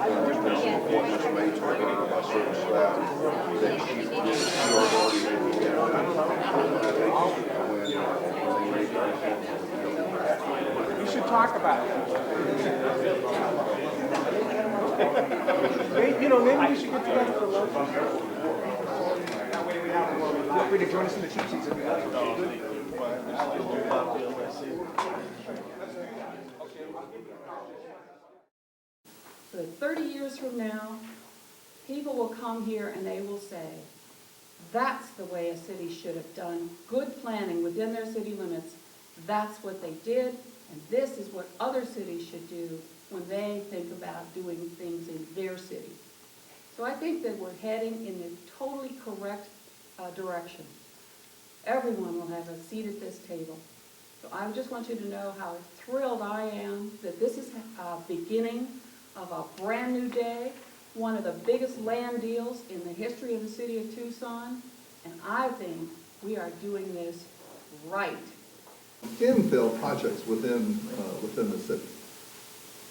there's been some appointments made to her by certain staff that she already made me get when they make her. You should talk about it. Maybe, maybe we should get together for lunch. That way we have feel free to join us in the cheap seats if you like. So 30 years from now, people will come here and they will say, that's the way a city should have done good planning within their city limits. That's what they did, and this is what other cities should do when they think about doing things in their city. So I think that we're heading in the totally correct direction. Everyone will have a seat at this table. So I just want you to know how thrilled I am that this is a beginning of a brand new day, one of the biggest land deals in the history of the city of Tucson, and I think we are doing this right. Infill projects within the city.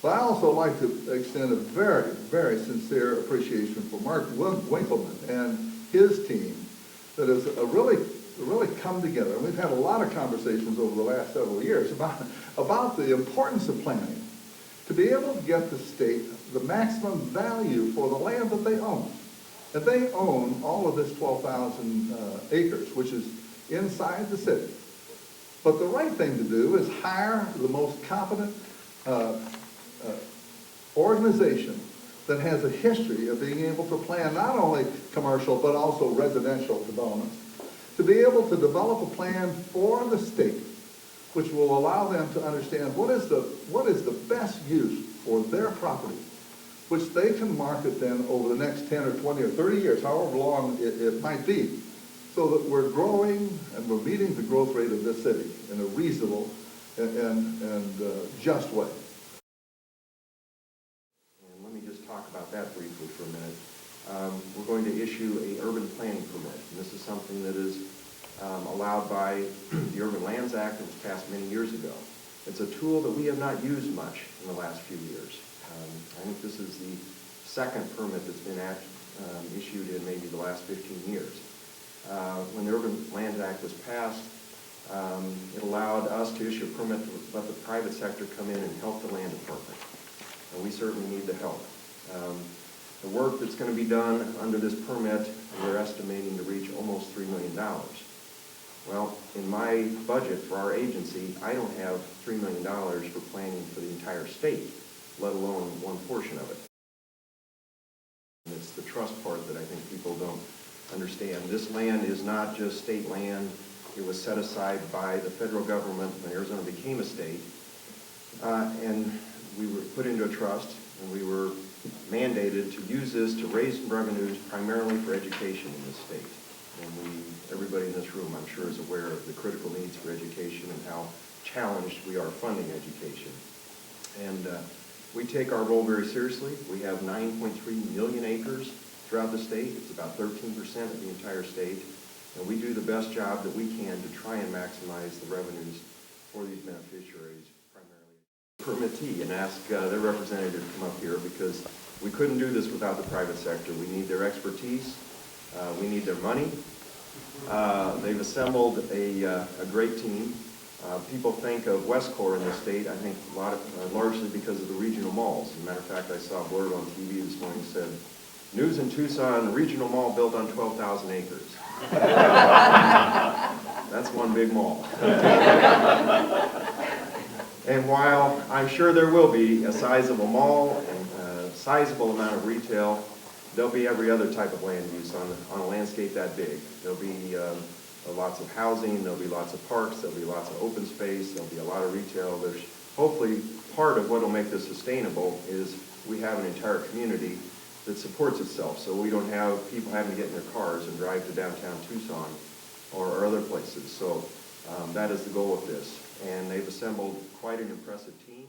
But I also like to extend a very, very sincere appreciation for Mark Winkleman and his team that has really come together. And we've had a lot of conversations over the last several years about the importance of planning to be able to get the state the maximum value for the land that they own. And they own all of this 12,000 acres, which is inside the city. But the right thing to do is hire the most competent organization that has a history of being able to plan not only commercial but also residential developments, to be able to develop a plan for the state which will allow them to understand what is the best use for their property, which they can market then over the next 10 or 20 or 30 years, however long it might be, so that we're growing and we're meeting the growth rate of this city in a reasonable and just way. And let me just talk about that briefly for a minute. We're going to issue an urban planning permit. And this is something that is allowed by the Urban Lands Act that was passed many years ago. It's a tool that we have not used much in the last few years. I think this is the second permit that's been issued in maybe the last 15 years. When the Urban Lands Act was passed, it allowed us to issue a permit to let the private sector come in and help the land department. And we certainly need the help. The work that's going to be done under this permit, we're estimating to reach almost $3 million. Well, in my budget for our agency, I don't have $3 million for planning for the entire state, let alone one portion of it. And it's the trust part that I think people don't understand. This land is not just state land. It was set aside by the federal government when Arizona became a state. And we were put into a trust, and we were mandated to use this to raise revenues primarily for education in this state. And everybody in this room, I'm sure, is aware of the critical needs for education and how challenged we are funding education. And we take our role very seriously. We have 9.3 million acres throughout the state. It's about 13% of the entire state. And we do the best job that we can to try and maximize the revenues for these beneficiaries, primarily. Permittee, and ask their representative to come up here, because we couldn't do this without the private sector. We need their expertise. We need their money. They've assembled a great team. People think of Westcor in the state, I think largely because of the regional malls. As a matter of fact, I saw a blurb on TV this morning that said, "News in Tucson, regional mall built on 12,000 acres. That's one big mall. And while I'm sure there will be a sizable mall and a sizable amount of retail, there'll be every other type of land use on a landscape that big. There'll be lots of housing, there'll be lots of parks, there'll be lots of open space, there'll be a lot of retail. There's hopefully part of what will make this sustainable is we have an entire community that supports itself, so we don't have people having to get in their cars and drive to downtown Tucson or other places. So that is the goal of this. And they've assembled quite an impressive team.